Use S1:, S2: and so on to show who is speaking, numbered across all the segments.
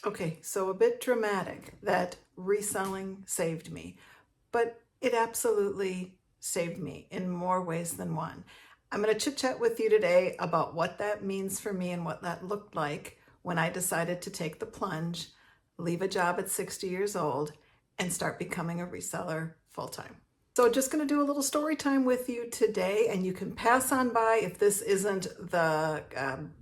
S1: Okay, so a bit dramatic that reselling saved me, but it absolutely saved me in more ways than one. I'm going to chit chat with you today about what that means for me and what that looked like when I decided to take the plunge, leave a job at 60 years old, and start becoming a reseller full time. So just going to do a little story time with you today, and you can pass on by if this isn't the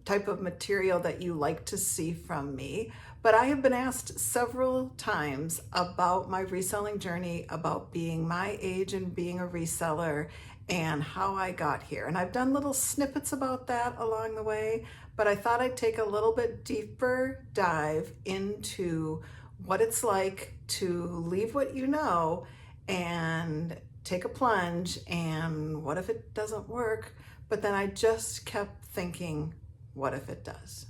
S1: type of material that you like to see from me. But I have been asked several times about my reselling journey, about being my age and being a reseller, and how I got here. And I've done little snippets about that along the way, but I thought I'd take a little bit deeper dive into what it's like to leave what you know and take a plunge, and what if it doesn't work? But then I just kept thinking, what if it does?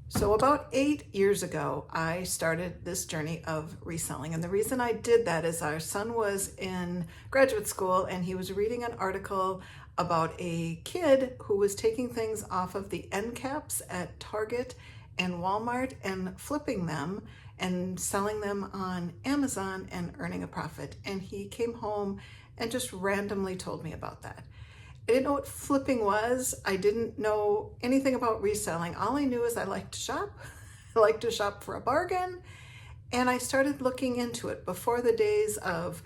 S1: So about 8 years ago, I started this journey of reselling. And the reason I did that is our son was in graduate school and he was reading an article about a kid who was taking things off of the end caps at Target and Walmart and flipping them and selling them on Amazon and earning a profit. And he came home and just randomly told me about that. I didn't know what flipping was. I didn't know anything about reselling. All I knew is I liked to shop. I liked to shop for a bargain. And I started looking into it before the days of,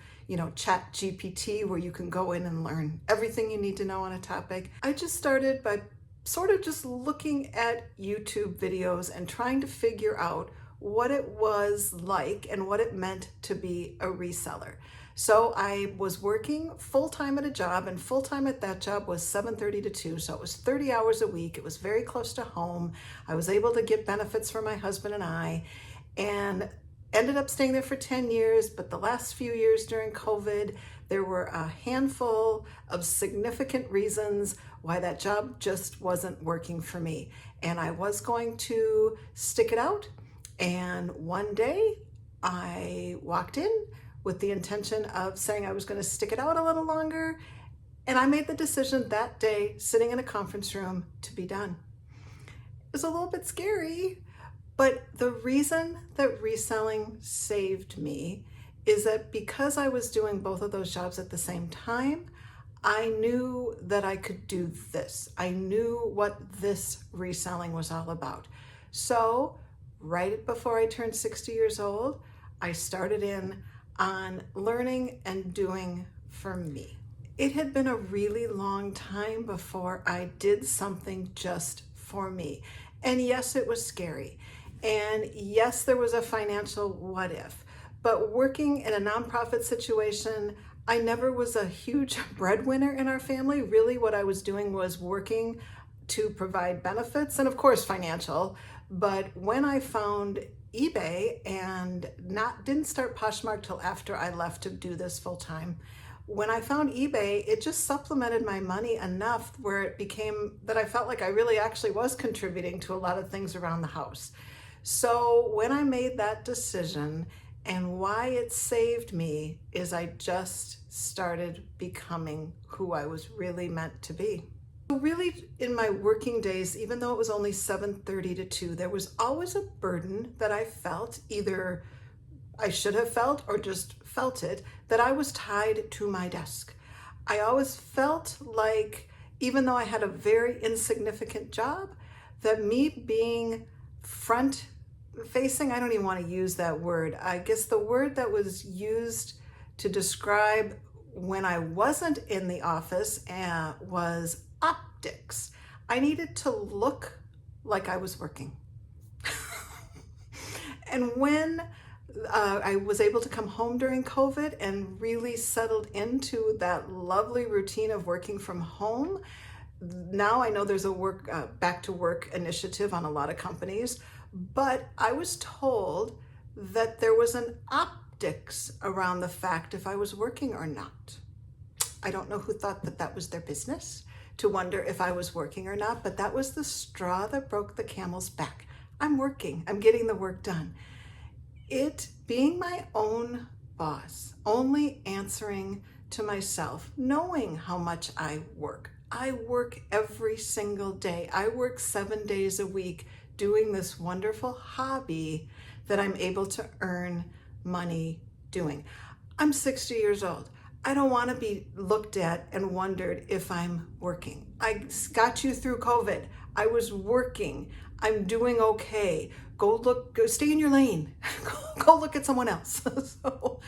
S1: Chat GPT, where you can go in and learn everything you need to know on a topic. I just started by sort of just looking at YouTube videos and trying to figure out what it was like and what it meant to be a reseller. So I was working full-time at a job, and full-time at that job was 7:30 to 2, so it was 30 hours a week. It was very close to home. I was able to get benefits for my husband and I, and ended up staying there for 10 years, but the last few years during COVID, there were a handful of significant reasons why that job just wasn't working for me. And I was going to stick it out. And one day I walked in with the intention of saying I was going to stick it out a little longer. And I made the decision that day, sitting in a conference room, to be done. It was a little bit scary, but the reason that reselling saved me is that because I was doing both of those jobs at the same time, I knew that I could do this. I knew what this reselling was all about. So right before I turned 60 years old, I started in on learning and doing for me. It had been a really long time before I did something just for me. And yes, it was scary. And yes, there was a financial what if. But working in a nonprofit situation, I never was a huge breadwinner in our family. Really, what I was doing was working to provide benefits and, of course, financial. But when I found eBay and didn't start Poshmark till after I left to do this full time. When I found eBay, it just supplemented my money enough where it became that I felt like I really actually was contributing to a lot of things around the house. So when I made that decision, and why it saved me is I just started becoming who I was really meant to be. Really, in my working days, even though it was only 7:30 to 2, there was always a burden that I felt, either I should have felt or just felt it, that I was tied to my desk. I always felt like, even though I had a very insignificant job, that me being front facing, I don't even want to use that word. I guess the word that was used to describe when I wasn't in the office was optics. I needed to look like I was working. And when I was able to come home during COVID and really settled into that lovely routine of working from home, now I know there's a back to work initiative on a lot of companies, but I was told that there was an optics around the fact if I was working or not. I don't know who thought that that was their business to wonder if I was working or not, but that was the straw that broke the camel's back. I'm working, I'm getting the work done. It being my own boss, only answering to myself, knowing how much I work. I work every single day. I work 7 days a week doing this wonderful hobby that I'm able to earn money doing. I'm 60 years old. I don't want to be looked at and wondered if I'm working. I got you through COVID. I was working. I'm doing okay. Go stay in your lane. Go look at someone else. So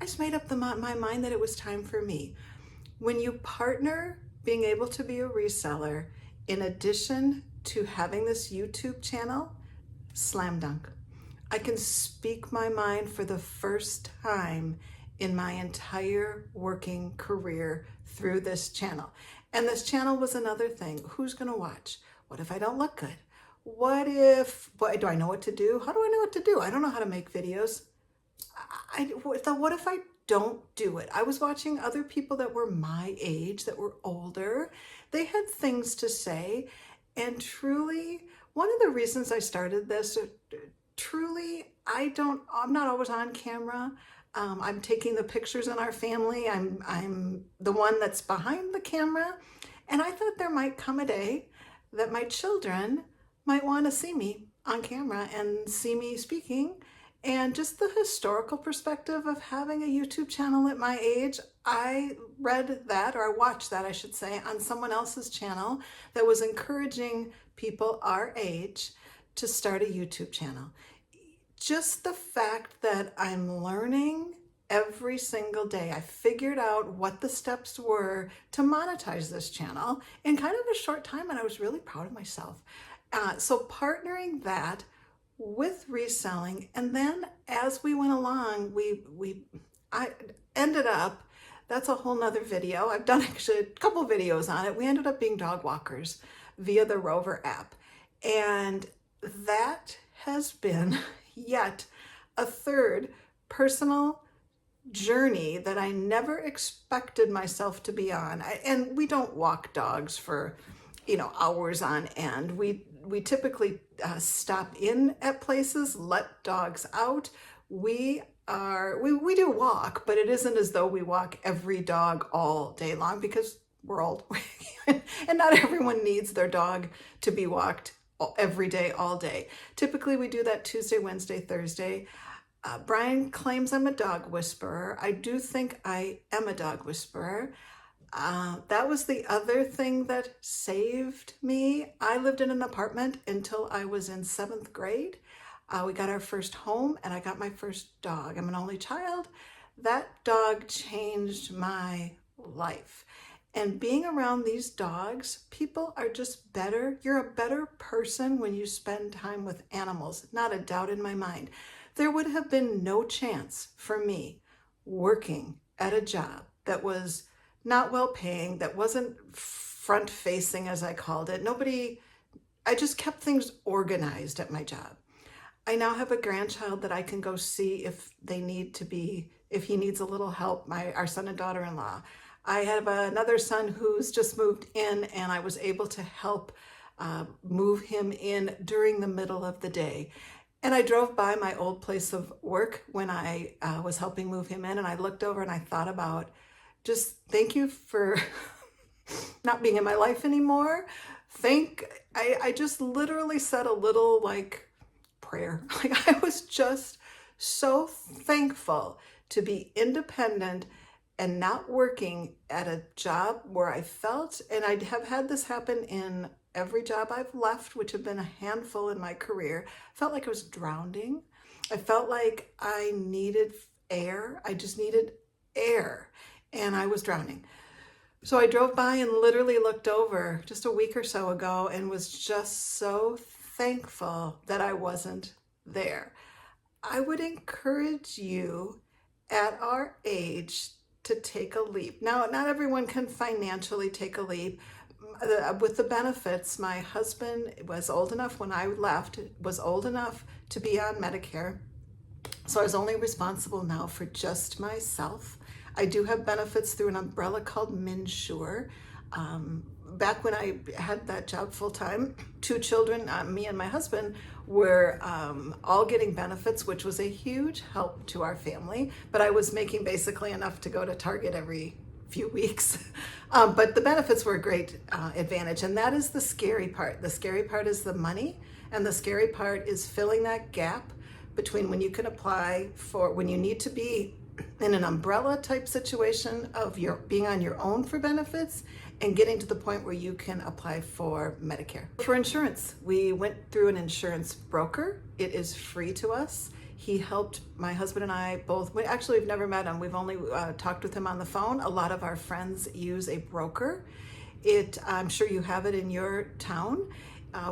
S1: I just made up my mind that it was time for me. When you partner being able to be a reseller, in addition to having this YouTube channel, slam dunk. I can speak my mind for the first time in my entire working career through this channel. And this channel was another thing. Who's going to watch? What if I don't look good? What do I know what to do? How do I know what to do? I don't know how to make videos. What if I don't do it? I was watching other people that were my age, that were older. They had things to say. And truly, one of the reasons I started this, I'm not always on camera. I'm taking the pictures in our family. I'm the one that's behind the camera. And I thought there might come a day that my children might want to see me on camera and see me speaking. And just the historical perspective of having a YouTube channel at my age, I read that, or I watched that, I should say, on someone else's channel that was encouraging people our age to start a YouTube channel. Just the fact that I'm learning every single day. I figured out what the steps were to monetize this channel in kind of a short time, and I was really proud of myself. So partnering that with reselling, and then as we went along, I ended up, that's a whole nother video. I've done actually a couple videos on it. We ended up being dog walkers via the Rover app. And that has been yet a third personal journey that I never expected myself to be on. And we don't walk dogs for, hours on end. We typically stop in at places, let dogs out. We do walk, but it isn't as though we walk every dog all day long, because we're old and not everyone needs their dog to be walked every day, all day. Typically we do that Tuesday, Wednesday, Thursday. Brian claims I'm a dog whisperer. I do think I am a dog whisperer. That was the other thing that saved me. I lived in an apartment until I was in 7th grade. We got our first home and I got my first dog. I'm an only child. That dog changed my life. And being around these dogs, people are just better. You're a better person when you spend time with animals, not a doubt in my mind. There would have been no chance for me working at a job that was not well paying, that wasn't front facing, as I called it. I just kept things organized at my job. I now have a grandchild that I can go see if he needs a little help, our son and daughter-in-law. I have another son who's just moved in, and I was able to help move him in during the middle of the day. And I drove by my old place of work when I was helping move him in, and I looked over and I thought about, just thank you for not being in my life anymore. I just literally said a little prayer. I was just so thankful to be independent and not working at a job where I felt, and I have had this happen in every job I've left, which have been a handful in my career, felt like I was drowning. I felt like I needed air. I just needed air, and I was drowning. So I drove by and literally looked over just a week or so ago and was just so thankful that I wasn't there. I would encourage you at our age to take a leap. Now, not everyone can financially take a leap. With the benefits, my husband was old enough when I left, was old enough to be on Medicare. So I was only responsible now for just myself. I do have benefits through an umbrella called Minsure. Back when I had that job full-time, 2 children, me and my husband, were all getting benefits, which was a huge help to our family. But I was making basically enough to go to Target every few weeks. But the benefits were a great advantage. And that is the scary part. The scary part is the money. And the scary part is filling that gap between when you can apply for, when you need to be in an umbrella type situation of your being on your own for benefits, and getting to the point where you can apply for Medicare. For insurance, we went through an insurance broker. It is free to us. He helped my husband and I both. We've never met him. We've only talked with him on the phone. A lot of our friends use a broker. I'm sure you have it in your town.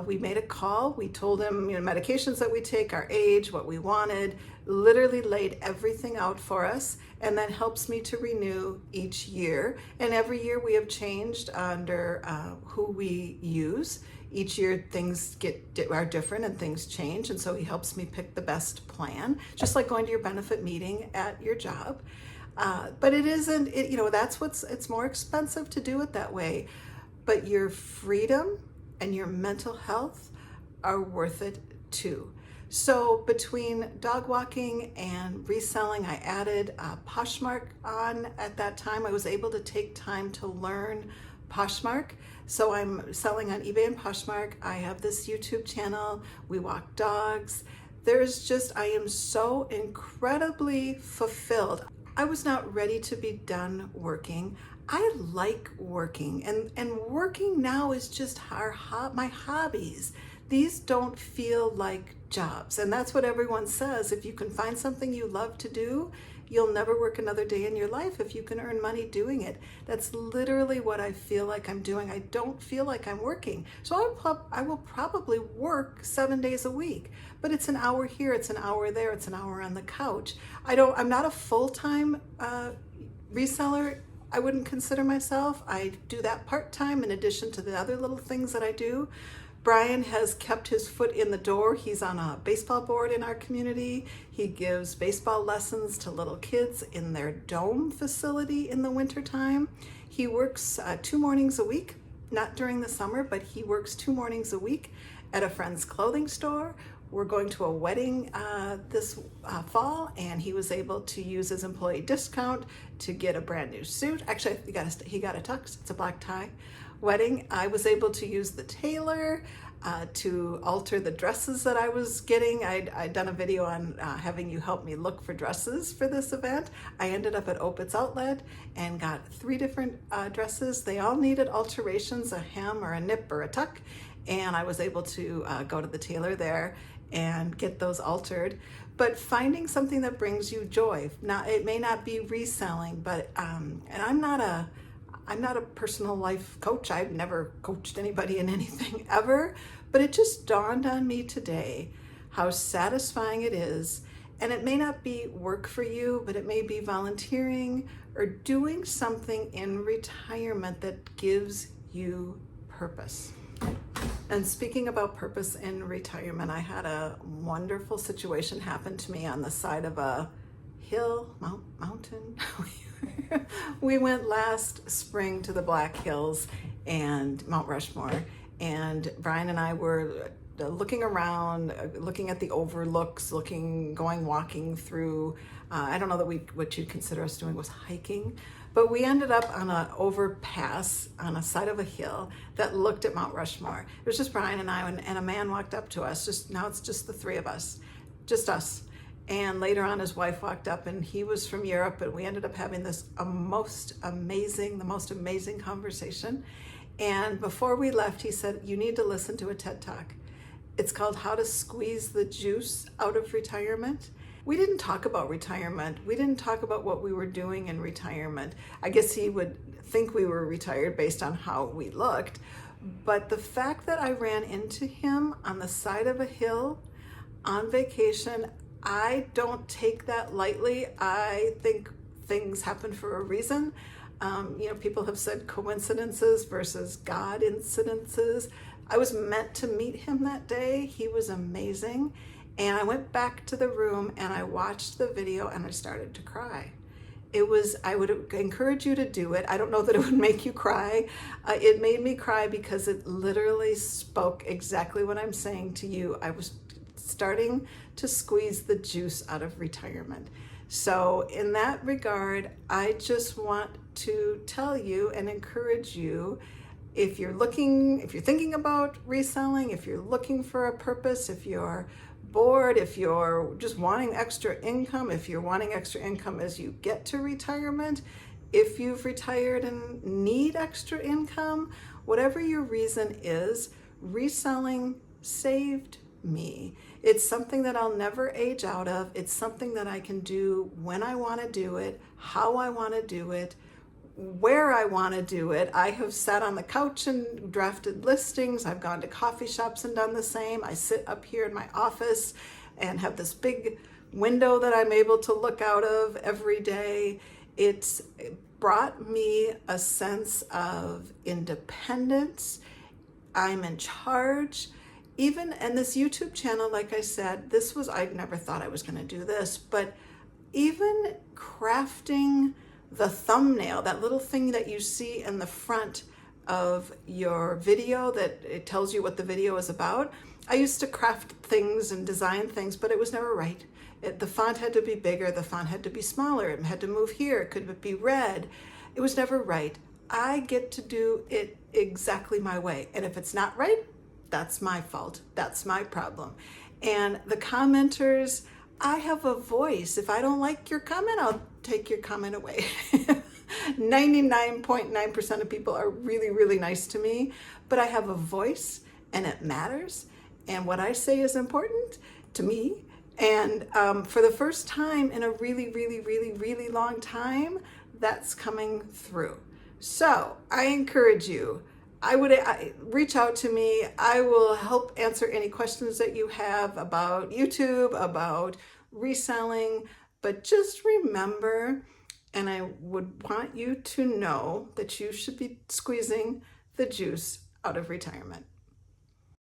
S1: We made a call. We told him, medications that we take, our age, what we wanted, literally laid everything out for us, and then helps me to renew each year. And every year we have changed under who we use. Each year things are different and things change, and so he helps me pick the best plan, just like going to your benefit meeting at your job. But it isn't, it's more expensive to do it that way. But your freedom and your mental health are worth it too. So between dog walking and reselling, I added Poshmark on at that time. I was able to take time to learn Poshmark. So I'm selling on eBay and Poshmark. I have this YouTube channel. We walk dogs. I am so incredibly fulfilled. I was not ready to be done working. I like working, and working now is just my hobbies. These don't feel like jobs, and that's what everyone says. If you can find something you love to do, you'll never work another day in your life if you can earn money doing it. That's literally what I feel like I'm doing. I don't feel like I'm working. So I will probably work 7 days a week, but it's an hour here, it's an hour there, it's an hour on the couch. I'm not a full-time reseller. I wouldn't consider myself. I do that part-time in addition to the other little things that I do. Brian has kept his foot in the door. He's on a baseball board in our community. He gives baseball lessons to little kids in their dome facility in the wintertime. He works 2 mornings a week, not during the summer, but he works 2 mornings a week at a friend's clothing store. We're going to a wedding this fall, and he was able to use his employee discount to get a brand new suit. Actually, he got a tux. It's a black tie wedding. I was able to use the tailor to alter the dresses that I was getting. I'd done a video on having you help me look for dresses for this event. I ended up at Opitz Outlet and got 3 different dresses. They all needed alterations, a hem or a nip or a tuck, and I was able to go to the tailor there and get those altered. But finding something that brings you joy. Now, it may not be reselling, but and I'm not a personal life coach. I've never coached anybody in anything ever, but it just dawned on me today how satisfying it is. And it may not be work for you, but it may be volunteering or doing something in retirement that gives you purpose. And speaking about purpose in retirement, I had a wonderful situation happen to me on the side of a hill, mountain. We went last spring to the Black Hills and Mount Rushmore, and Brian and I were looking around, looking at the overlooks, walking through, I don't know that what you'd consider us doing was hiking, but we ended up on an overpass on a side of a hill that looked at Mount Rushmore. It was just Brian and I, and a man walked up to us. Now it's just the 3 of us, just us. And later on, his wife walked up, and he was from Europe, and we ended up having the most amazing conversation. And before we left, he said, "You need to listen to a TED Talk. It's called How to Squeeze the Juice Out of Retirement." We didn't talk about retirement. We didn't talk about what we were doing in retirement. I guess he would think we were retired based on how we looked. But the fact that I ran into him on the side of a hill on vacation, I don't take that lightly. I think things happen for a reason. People have said coincidences versus God incidences. I was meant to meet him that day. He was amazing. And I went back to the room and I watched the video and I started to cry. I would encourage you to do it. I don't know that it would make you cry. It made me cry because it literally spoke exactly what I'm saying to you. I was starting to squeeze the juice out of retirement. So in that regard, I just want to tell you and encourage you, if you're thinking about reselling, if you're looking for a purpose, if you're bored, if you're just wanting extra income, if you're wanting extra income as you get to retirement, if you've retired and need extra income, whatever your reason is, reselling saved me. It's something that I'll never age out of. It's something that I can do when I want to do it, how I want to do it, where I want to do it. I have sat on the couch and drafted listings. I've gone to coffee shops and done the same. I sit up here in my office and have this big window that I'm able to look out of every day. It's brought me a sense of independence. I'm in charge. Even, and this YouTube channel, like I said, I never thought I was going to do this, but even crafting the thumbnail, that little thing that you see in the front of your video that it tells you what the video is about. I used to craft things and design things, but it was never right. The font had to be bigger, the font had to be smaller, it had to move here, could it be red? It was never right. I get to do it exactly my way. And if it's not right, that's my fault. That's my problem. And the commenters, I have a voice. If I don't like your comment, I'll take your comment away. 99.9% of people are really, really nice to me, but I have a voice and it matters. And what I say is important to me. And for the first time in a really, really, really, really long time, that's coming through. So I encourage you, reach out to me. I will help answer any questions that you have about YouTube, about reselling, but just remember, and I would want you to know that you should be squeezing the juice out of retirement.